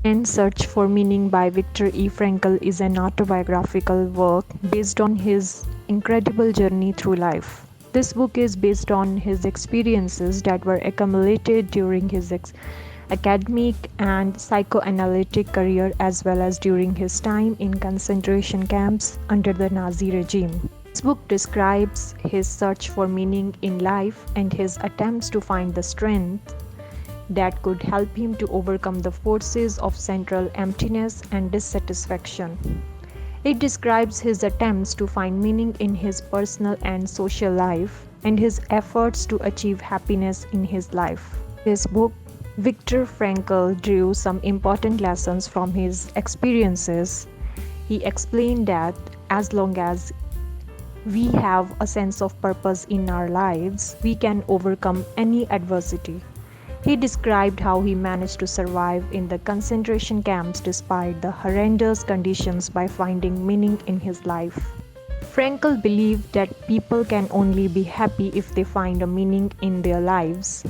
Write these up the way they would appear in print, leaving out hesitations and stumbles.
Man's Search for Meaning by Viktor Frankl is an autobiographical work based on his incredible journey through life. This book is based on his experiences that were accumulated during his academic and psychoanalytic career as well as during his time in concentration camps under the Nazi regime. This book describes his search for meaning in life and his attempts to find the strength that could help him to overcome the forces of central emptiness and dissatisfaction. It describes his attempts to find meaning in his personal and social life and his efforts to achieve happiness in his life. This book, Viktor Frankl drew some important lessons from his experiences. He explained that as long as we have a sense of purpose in our lives, we can overcome any adversity. He described how he managed to survive in the concentration camps despite the horrendous conditions by finding meaning in his life. Frankl believed that people can only be happy if they find a meaning in their lives,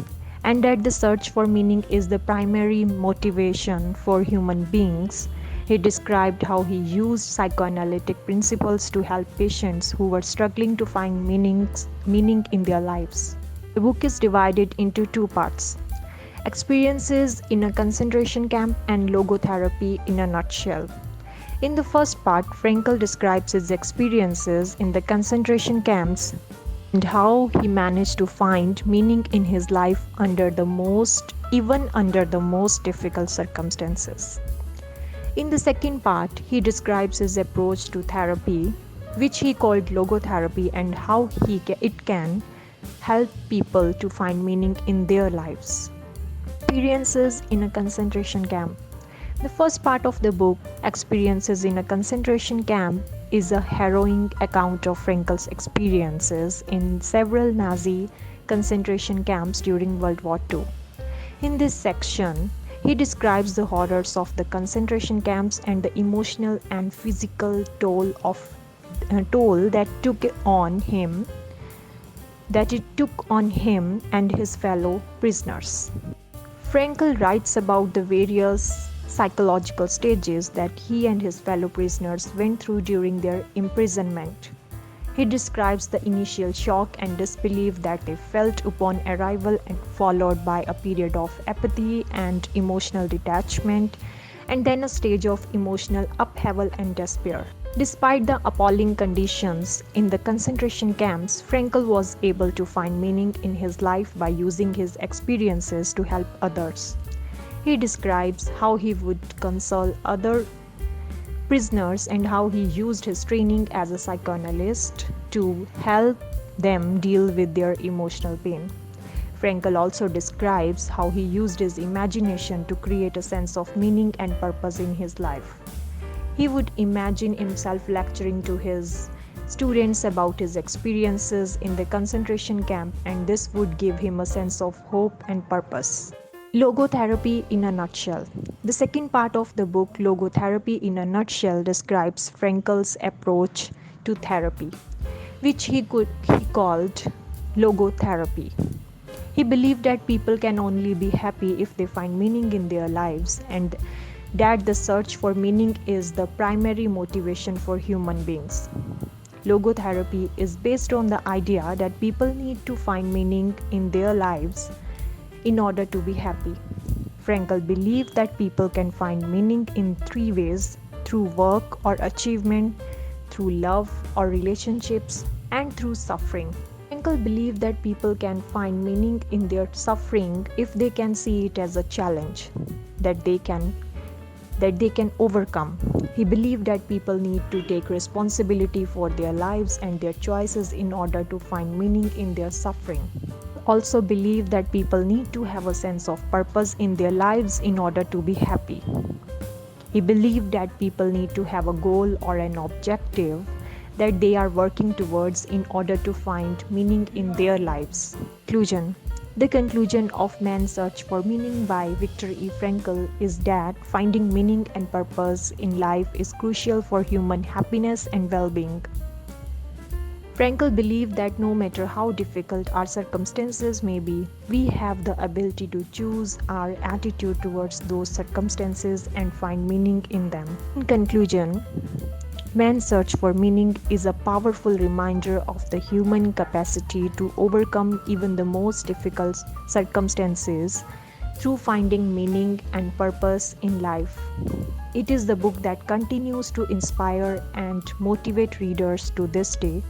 and that the search for meaning is the primary motivation for human beings. He described how he used psychoanalytic principles to help patients who were struggling to find meaning in their lives. The book is divided into two parts: experiences in a concentration camp and logotherapy in a nutshell. In the first part, Frankl describes his experiences in the concentration camps and how he managed to find meaning in his life even under the most difficult circumstances. In the second part, he describes his approach to therapy, which he called logotherapy, and how it can help people to find meaning in their lives. Experiences in a concentration camp. The first part of the book, Experiences in a Concentration Camp, is a harrowing account of Frankl's experiences in several Nazi concentration camps during World War II. In this section, he describes the horrors of the concentration camps and the emotional and physical toll that it took on him and his fellow prisoners. Frankl writes about the various psychological stages that he and his fellow prisoners went through during their imprisonment. He describes the initial shock and disbelief that they felt upon arrival, and followed by a period of apathy and emotional detachment, and then a stage of emotional upheaval and despair. Despite the appalling conditions in the concentration camps, Frankl was able to find meaning in his life by using his experiences to help others. He describes how he would console other prisoners and how he used his training as a psychoanalyst to help them deal with their emotional pain. Frankl also describes how he used his imagination to create a sense of meaning and purpose in his life. He would imagine himself lecturing to his students about his experiences in the concentration camp, and this would give him a sense of hope and purpose. Logotherapy in a nutshell. The second part of the book, Logotherapy in a Nutshell, describes Frankl's approach to therapy, which he called logotherapy. He believed that people can only be happy if they find meaning in their lives, and that the search for meaning is the primary motivation for human beings. Logotherapy is based on the idea that people need to find meaning in their lives in order to be happy. Frankl believed that people can find meaning in three ways: through work or achievement, through love or relationships, and through suffering. Frankl believed that people can find meaning in their suffering if they can see it as a challenge that they can overcome. He believed that people need to take responsibility for their lives and their choices in order to find meaning in their suffering. Also believed that people need to have a sense of purpose in their lives in order to be happy. He believed that people need to have a goal or an objective that they are working towards in order to find meaning in their lives. Conclusion. The conclusion of Man's Search for Meaning by Viktor Frankl is that finding meaning and purpose in life is crucial for human happiness and well-being. Frankl believed that no matter how difficult our circumstances may be, we have the ability to choose our attitude towards those circumstances and find meaning in them. In conclusion, man's search for meaning is a powerful reminder of the human capacity to overcome even the most difficult circumstances through finding meaning and purpose in life. It is the book that continues to inspire and motivate readers to this day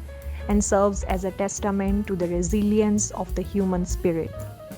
and serves as a testament to the resilience of the human spirit.